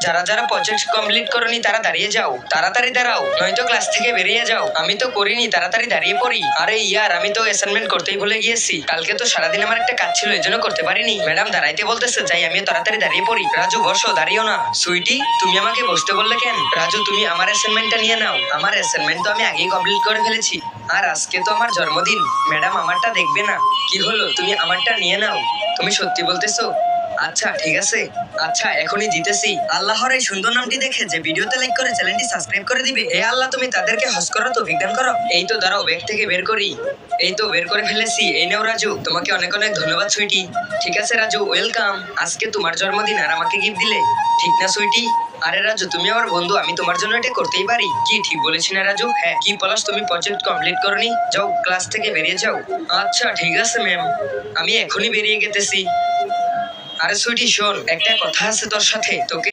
যারা যারা project complete করনি তারা দাঁড়িয়ে যাও, তাড়াতাড়ি দাঁড়াও, নয়তো ক্লাস থেকে বেরিয়ে যাও। আমি তো করিনি, তাড়াতাড়ি দাঁড়িয়ে পড়ি। আরে ইয়ার, আমি তো অ্যাসাইনমেন্ট করতেই ভুলে গিয়েছি। কালকে তো সারাদিন আমার একটা কাজ ছিল, এজন্য করতে পারিনি। ম্যাডাম দাঁড়াইতে বলতেছে, যাই আমিও তাড়াতাড়ি দাঁড়িয়ে পড়ি। রাজু বসো, দাঁড়িয়েও না। সুইটি, তুমি আমাকে বসতে বললে কেন? রাজু, তুমি আমার অ্যাসাইনমেন্টটা নিয়ে নাও। আমার অ্যাসাইনমেন্ট তো আমি আগেই কমপ্লিট করে ফেলেছি, আর আজকে তো আমার জন্মদিন। ম্যাডাম আমারটা দেখবে না? কি হলো, তুমি আমারটা নিয়ে নাও। তুমি সত্যি বলতেছো? আচ্ছা ঠিক আছে, আচ্ছা এখনই দিতেছি। আল্লাহর এই সুন্দর নামটি দেখে যে ভিডিওতে লাইক করে চ্যানেলটি সাবস্ক্রাইব করে দিবে, হে আল্লাহ তুমি তাদেরকে হজ করো, তো বিজ্ঞান করো। এই তো দাঁড়াও, ব্যাগ থেকে বের করি। এই তো বের করে ফেলেছি। এই নাও রাজু, তোমাকে অনেক অনেক ধন্যবাদ সুইটি। ঠিক আছে রাজু, ওয়েলকাম। আজকে তোমার জন্মদিন আর আমাকে গিফট দিলে, ঠিক না সুইটি? আরে রাজু, তুমি আমার বন্ধু, আমি তোমার জন্য এটা করতেই পারি। কি ঠিক বলেছি না রাজু? হ্যাঁ। কি পলাশ, তুমি প্রজেক্ট কমপ্লিট করনি? যাও ক্লাস থেকে বেরিয়ে যাও। আচ্ছা ঠিক আছে ম্যাম, আমি এখনই বেরিয়ে গেতেছি। আরে সুইটি শোন, একটা কথা আছে তোর সাথে। তোকে